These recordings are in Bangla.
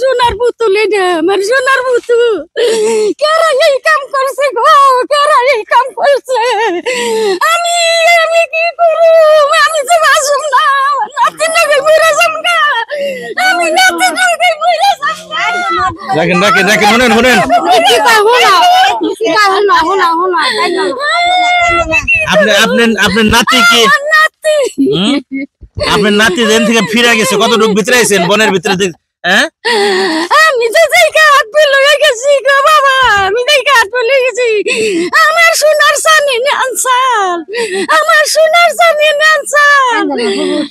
সোনার পুতুল, এটা আমার সোনার পুতুল। কারা এই কাম করছে গো, কারা এই কাম করছে? আমি আমি কি করব? আমি তো বাসুম না, নাতি নাকি বুড়া সামকা, আমি নাতি নাকি বুড়া সামকা। দেখেন দেখেন দেখেন, শুনেন শুনেন, আপনার নাতি কি, আপনার নাতি যেন থেকে ফিরে গেছে, কতটুকু ভিতরে আছেন বনের ভিতরে? হ্যাঁ, আমি তো জায়গা হাত পড়ে লয়ে গেছি গো বাবা, আমি জায়গা হাত পড়ে গেছি। আমার সোনার সানি আনসার, আমার সোনার সানি আনসার,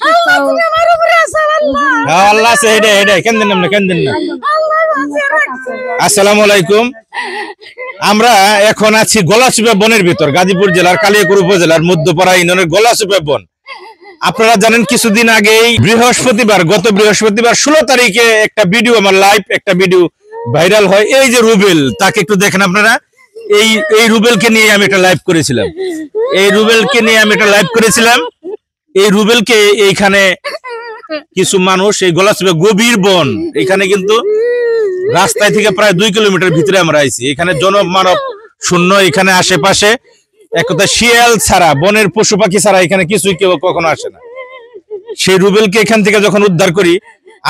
আল্লাহ তুমি আমার উপরে আছে। আল্লাহ আল্লাহ আছে, হেডে হেডে কেন দেন না, কেন দেন না। আল্লাহ বাঁচিয়ে রাখছে। আসসালামু আলাইকুম। আমরা এখন আছি গলাচিপা বনের ভিতর, গাজীপুর জেলার কালিয়াকৈর উপজেলার মধ্যপাড়া ইউনিয়নের গলাচিপা বন। আপনারা জানেন কিছুদিন আগেই গত বৃহস্পতিবার 16 তারিখে একটা ভিডিও, আমার লাইভ একটা ভিডিও ভাইরাল হয়। এই যে রুবেল, তাকে একটু দেখেন আপনারা। এই রুবেলকে নিয়ে আমি একটা লাইভ করেছিলাম। এই রুবেলকে এইখানে কিছু মানুষ, এই গলাচিপা গভীর বন, এখানে কিন্তু রাস্তায় থেকে প্রায় 2 কিলোমিটার ভিতরে আমরা আইছি। এখানে জনমানব শূন্য, এখানে আশেপাশে একটা শিয়াল ছাড়া, বনের পশু পাখি ছাড়া এখানে কিছুই কেউ কখনো আসে না। সেই রুবেলকে এখান থেকে যখন উদ্ধার করি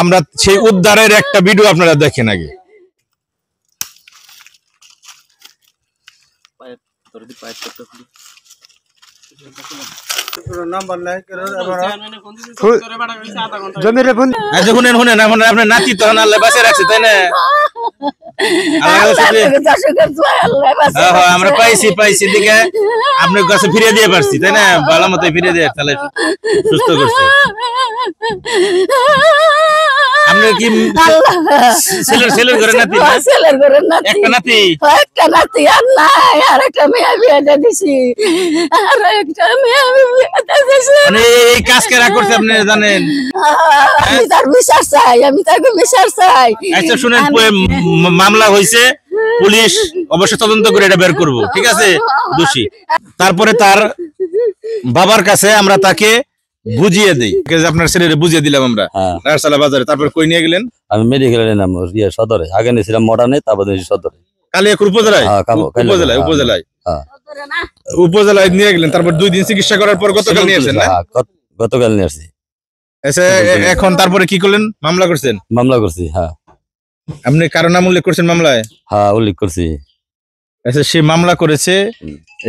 আমরা, সেই উদ্ধারের একটা ভিডিও আপনারা দেখেন আগে। আপনার নাতি তখন আল্লাহ বাঁচিয়ে রাখছে, তাই না? আমরা পাইছি দিকে আপনার কাছে ফিরিয়ে দিয়ে পারছি, তাই না? ভালো মতো ফিরিয়ে দিয়ে তাহলে সুস্থ করছে। আপনার কি ছেলের ঘরে নাতি? ছেলের ঘরে নাতি, একটা নাতি আর নাই, আর একটা মেয়ে বিয়ে দিছি, আর একটা মেয়ে বিয়ে দিছি। মানে এই কাজ কেরা করছে আপনি জানেন? আমি তার বিচার চাই, আমি তাকে বিচার চাই। আচ্ছা শুনেন, মামলা হয়েছে, পুলিশ অবশ্য তদন্ত করে এটা বের করবো, ঠিক আছে, দোষী। তারপরে তার বাবার কাছে আমরা তাকে বুঝিয়ে দিই, আপনার ছেলেরে বুঝিয়ে দিলাম আমরা নারসালা বাজারে। তারপরে কই নিয়ে গেলেন? আমি মেডিকেলে নিলাম সদরে, আগে নিয়েছিলাম মডার্নে, তারপর সদরে, কালিয়াকৈর উপজেলায়। উপজেলায় নিয়ে গেলেন, তারপর 2 দিন চিকিৎসা করার পর গতকাল নিয়ে আসেন না? গতকাল নিয়ে আসছি। এখন তারপরে কি করলেন? মামলা করছেন? মামলা করছি, হ্যাঁ। আপনি কারো নাম উল্লেখ করছেন মামলায়? হ্যাঁ, উল্লেখ করছি। আচ্ছা, সে মামলা করেছে,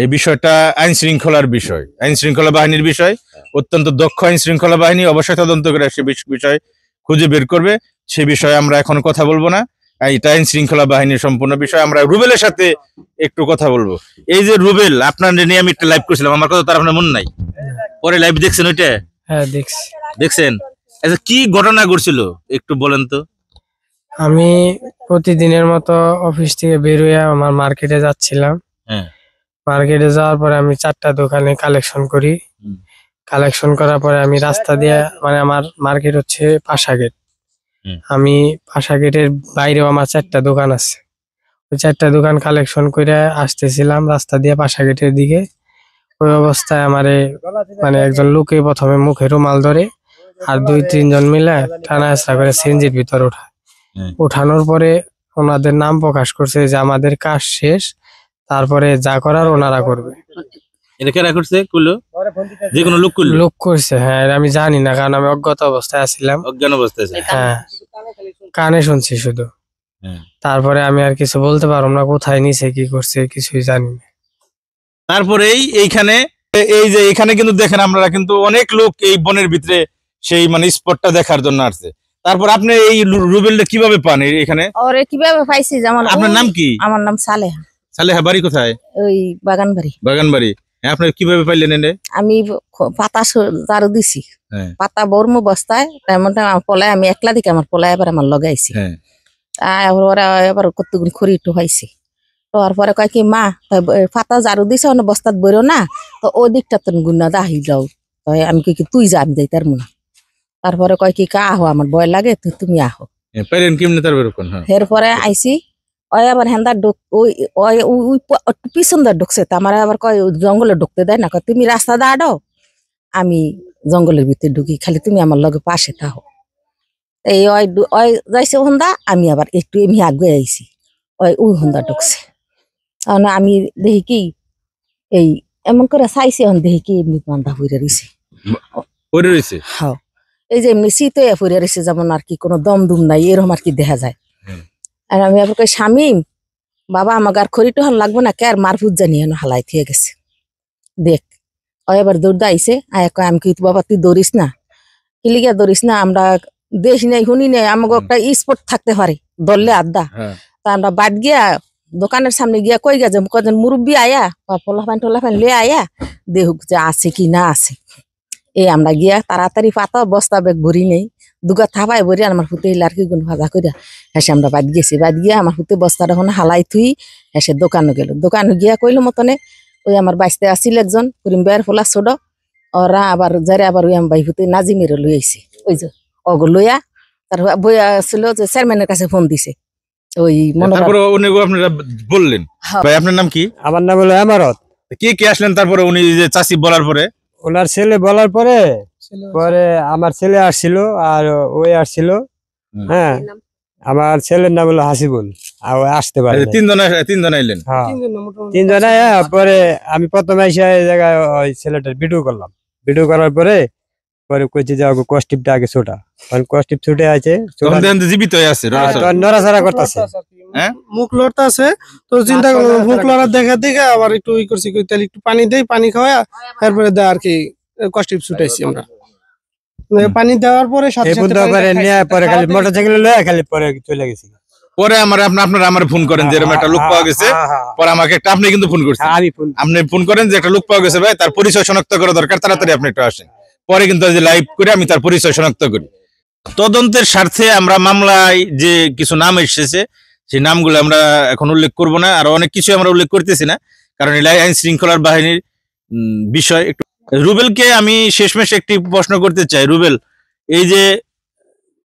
এই বিষয়টা আইন শৃঙ্খলার বিষয়, আইন শৃঙ্খলা বাহিনীর বিষয়, অত্যন্ত দক্ষ আইন শৃঙ্খলা বাহিনী অবশ্যই তদন্ত করে সে বিষয় খুঁজে বের করবে। সে বিষয়ে আমরা এখন কথা বলবো না, এটা আইন শৃঙ্খলা বাহিনীর সম্পূর্ণ বিষয়। আমরা রুবেলের সাথে একটু কথা বলবো। এই যে রুবেল, আপনার নিয়ে আমি একটা লাইভ করেছিলাম, আমার কথা তার আপনার মনে নাই? পরে লাইভ দেখছেন ওইটা? হ্যাঁ, দেখছি। দেখছেন? আচ্ছা, কি ঘটনা ঘটছিল একটু বলেন তো। আমি প্রতিদিনের মতো অফিস থেকে বের হয়ে আমার মার্কেটে যাচ্ছিলাম। মার্কেটে যাওয়ার পরে আমি 4টা দোকানে কালেকশন করি। কালেকশন করার পরে আমি রাস্তা দিয়ে, মানে আমার মার্কেট হচ্ছে পাশা গেট, আমি পাশা গেটের বাইরেও আমার 4টা দোকান আছে। ওই 4টা দোকান কালেকশন করে আসতেছিলাম রাস্তা দিয়ে পাশা গেটের দিকে। ওই অবস্থায় আমারে মানে একজন লোকে প্রথমে মুখে রুমাল ধরে, আর 2-3 জন মিলে টানা হেঁচড়া করে সিএনজির ভিতর উঠানোর পরে ওনাদের নাম প্রকাশ করছে যে আমাদের কাজ শেষ, তারপরে যা করার ওনারা করবে। লোক করছে, হ্যাঁ, আমি জানি না, কারণ আমি অজ্ঞাত অবস্থায় আছিলাম। হ্যাঁ, কানে শুনছি শুধু। তারপরে আমি আর কিছু বলতে পারলাম না, কোথায় নিছে কি করছে কিছুই জানি না। তারপরে এইখানে এখানে কিন্তু দেখেন, আমরা কিন্তু অনেক লোক এই বনের ভিতরে সেই মানে স্পটটা দেখার জন্য আসছে। তারপর আপনি এই রুবেলটা কিভাবে পান এখানে? ওরে কিভাবে পাইছি? যেমন আপনার নাম কি? আমার নাম সালেহা। সালেহা, বাড়ি কোথায়? ওই বাগানবাড়ি। বাগানবাড়ি। আপনি কিভাবে পাইলেন এনে? আমি পাতা ঝাড়ু দিছি, পাতা বর্ম বস্তায়, আমার পলায়, আমি একলা দিকে আমার পলায় এবার আমার লগাইছি। ওরা এবার কতগুণ খড়ি একটু হয়েছে। তারপরে কয় কি, মা পাতা ঝাড়ু দিছে, বস্তাত বইরো না, তো ওই দিকটা তো গুণা দাহি যাও। আমি কি তুই যা, আমি যাই তার মুনা। তারপরে কয় কি, আহো, আমার ভয় লাগে, তুমি আহো। এরপরে আইসি, ওই আবার হেন্দার পিছন দার ঢুকছে, আমার আবার কয় জঙ্গলে ঢুকতে দেয় না, কয় তুমি রাস্তা দাঁড়াও, আমি জঙ্গলের ভিতরে ঢুকি, খালি তুমি আমার লগে পাশে থাকো। এই ওই যাইছে হন্দা, আমি আবার একটু এমনি আগে আইছি, ওই হন্দা ঢুকছে। তাহলে আমি দেখি কি এই এমন করে চাইছি, এখন দেখি কি এমনি বান্ধা হইয়া রয়েছে। হ্যাঁ, এই যে এমনি শীতে পড়ে রয়েছে, যেমন আর কি কোনো দম দুম নাই, এরকম আর কি দেখা যায়। আর আমি আবার কই, স্বামী বাবা আমাকে আর খড়ি টহন লাগবো না, কে আর মারফুট জানি হালাই থেকে গেছে। দেখ ও এবার দৌড়দা আইসে, কয় আমি কি বাবা তুই দৌড়িস না, কিলিগা দৌড়িস না, আমরা দেখি নাই শুনি নাই, আমাকে একটা স্পট থাকতে পারে দললে আড্ডা। তা আমরা বাদ গিয়া দোকানের সামনে গিয়া কই গেছে, কজন মুরব্বী আয়া বা পোলাফান টোলাফান লে আয়া দেখুক যে আছে কি না আছে। এই আমরা গিয়া তাড়াতাড়ি পাতা বস্তা ব্যাগ ভরি নেই, দুগা থাপাই ভরি আমার ফুতে আর কি গুণ ভাজা করিয়া হেসে আমরা বাদ গেছি। বাদ গিয়া আমার ফুতে বস্তাটা ওখানে হালাই থুই হেসে দোকানে গেল। দোকানে গিয়া কইলো মতনে ওই আমার বাইসতে আসছিল একজন করিম বেয়ার ফোলা ছোট, ওরা আবার যারে আবার ওই আমার বাই ফুতে নাজিমের লই আইছে। ওই যে অগো লইয়া তার বইয়া ছিল যে চেয়ারম্যানের কাছে ফোন দিছে। ওই মনে আপনারা বললেন ভাই আপনার নাম কি? আমার নাম হলো আমারত। কে কে আসলেন তারপরে উনি যে চাচি বলার পরে? ওনার ছেলে বলার পরে পরে আমার ছেলে আসছিল আর ওই আসছিল। হ্যাঁ, আমার ছেলের নাম হলো হাসিবুল, আর ও আসতে পারে তিনজন আইলেন। হ্যাঁ, তিনজন আয়া পরে আমি প্রথমে এসে এই জায়গায় ওই ছেলেটার ভিডিও করলাম। ভিডিও করার পরে পরে কইছি যে কস্টিপটা আগে ছোটা, কারণ কস্টিপ ছুটে আছে, জীবিত আছে, নড়াচড়া করতেছে, মুখ লড়তে আছে। তো চিন্তা করলাম মুখ লড়ার দেখা দেখে আবার একটু ই করছি, তাহলে একটু পানি দেই, পানি খাওয়া তারপরে দেয় আর কি কস্টিপ ছুটাইছি আমরা। পানি দেওয়ার পরে সাথে পরে খালি মোটরসাইকেল লয়ে খালি পরে চলে গেছি। পরে আপনারা আমার ফোন করেন যে এরকম একটা লোক পাওয়া গেছে, পরে আমাকে একটা আপনি কিন্তু ফোন করছেন, আপনি ফোন করেন যে একটা লোক পাওয়া গেছে ভাই, তার পরিচয় শনাক্ত করা দরকার, তাড়াতাড়ি আপনি একটু আসেন। পরে কিন্তু লাইভ করে আমি তার পরিচয় শনাক্ত করি। তদন্তের স্বার্থে আমরা মামলায় যে কিছু নাম এসেছে সেই নামগুলো আমরা এখন উল্লেখ করব না, আর অনেক কিছু আমরা উল্লেখ করতেছি না, কারণ আইন শৃঙ্খলার বাহিনীর বিষয়। একটু রুবেলকে আমি শেষমেশ একটি প্রশ্ন করতে চাই। রুবেল, এই যে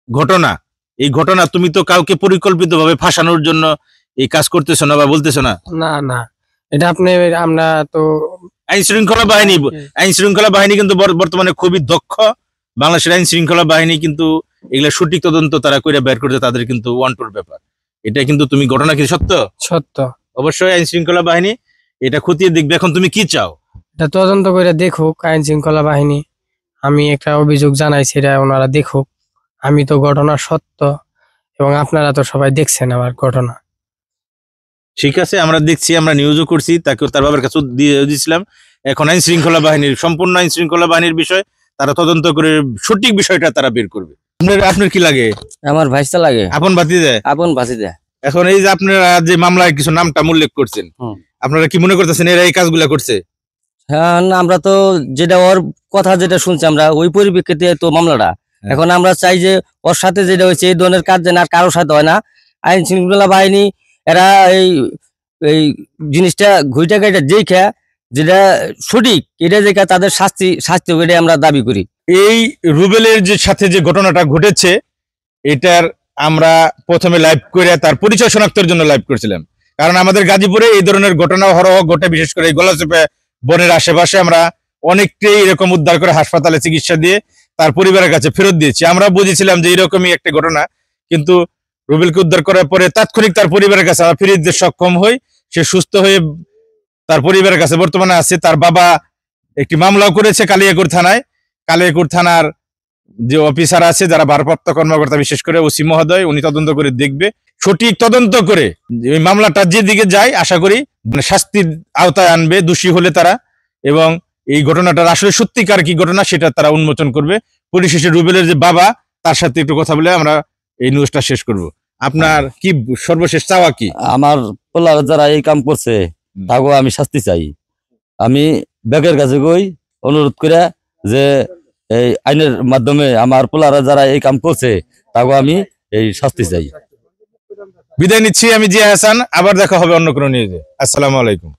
ঘটনা, এই ঘটনা তুমি তো কাউকে পরিকল্পিতভাবে ফাঁসানোর জন্য এই কাজ করতেছো না বা বলতেছো না? না না, এটা আপনি আমরা তো আইন শৃঙ্খলা বাহিনী কিন্তু বর্তমানে খুবই দক্ষ। বাংলাদেশের আইন শৃঙ্খলা বাহিনী কিন্তু এগুলা সঠিক তদন্ত তারা করে বের করতে, তাদের কিন্তু ওয়ান্টুর ব্যাপার। এটা কিন্তু তুমি ঘটনা কি সত্য? সত্য, অবশ্যই আইন শৃঙ্খলা বাহিনী এটা খতিয়ে দেখবে। এখন তুমি কি চাও? এটা তদন্ত করে দেখুক আইন শৃঙ্খলা বাহিনী। আমি একটা অভিযোগ জানাইছি, এটা ওনারা দেখুক। আমি তো ঘটনা সত্য, এবং আপনারা তো সবাই দেখছেন আমার ঘটনা। ঠিক আছে, আমরা দেখছি, আমরা নিউজও করছি, তাকে তার বাবার কাছে দিয়ে দিয়েছিলাম। এখন আইন শৃঙ্খলা বাহিনীর, সম্পূর্ণ আইন শৃঙ্খলা বাহিনীর বিষয়, তারা তদন্ত করে সঠিক বিষয়টা তারা বের করবে। আপনার কি লাগে? আমার ভাইসা লাগে। আপন ভাতিজা? আপন ভাতিজা। এখন এই যে আপনারা যে মামলায় কিছু নামটা উল্লেখ করছেন, আপনারা কি মনে করতেছেন এরা এই কাজগুলা করছে? হ্যাঁ, আমরা তো যেটা ওর কথা যেটা শুনছি আমরা ওই পরিপ্রেক্ষিতে তো মামলাটা। এখন আমরা চাই যে ওর সাথে যেটা হয়েছে এই ধরনের কাজ যেন আর কারোর সাথে হয় না। আইন শৃঙ্খলা বাহিনী এরা এই জিনিসটা ঘুইটা গাইটা যেইখা যেটা সঠিক, এটা যেটা তাদের শাস্তি এটা আমরা দাবি করি। এই রুবেলের যে সাথে যে ঘটনাটা ঘটেছে, এটার আমরা প্রথমে লাইভ করে তার পরিচয় শনাক্তের জন্য লাইভ করছিলাম, কারণ আমাদের গাজীপুরে এই ধরনের ঘটনা হরহ ঘটে। বিশেষ করে এই গলাচিপা বনের আশেপাশে আমরা অনেকটাই এরকম উদ্ধার করে হাসপাতালে চিকিৎসা দিয়ে তার পরিবারের কাছে ফেরত দিয়েছি। আমরা বুঝেছিলাম যে এরকমই একটা ঘটনা, কিন্তু রুবেলকে উদ্ধার করার পরে তাৎক্ষণিক তার পরিবারের কাছে আমরা ফিরে দিতে সক্ষম হই। সে সুস্থ হয়ে তার পরিবারের কাছে বর্তমানে আছে। তার বাবা একটি মামলাও করেছে কালিয়াকৈর থানায়। কালিয়াকৈর থানার যে অফিসার আছে, যারা ভারপ্রাপ্ত কর্মকর্তা, বিশেষ করে ওসি মহোদয়, উনি তদন্ত করে দেখবে, সঠিক তদন্ত করে এই মামলাটা যেদিকে যায় আশা করি শাস্তির আওতায় আনবে দোষী হলে তারা, এবং এই ঘটনাটার আসলে সত্যিকার কি ঘটনা সেটা তারা উন্মোচন করবে। পরিশেষে রুবেলের যে বাবা, তার সাথে একটু কথা বলে আমরা এই নিউজটা শেষ করব। আপনার কি সর্বশেষ চাওয়া কি? আমার পোলার যারা এই কাম করছে তাকেও আমি শাস্তি চাই। আমি ব্যাগের কাছে কই অনুরোধ করে যে এই আইনের মাধ্যমে আমার পোলারা যারা এই কাম করছে তাকেও আমি এই শাস্তি চাই। বিদায় নিচ্ছি, আমি জিয়া হাসান। আবার দেখা হবে অন্য কোনো নিউজে। আসসালামু আলাইকুম।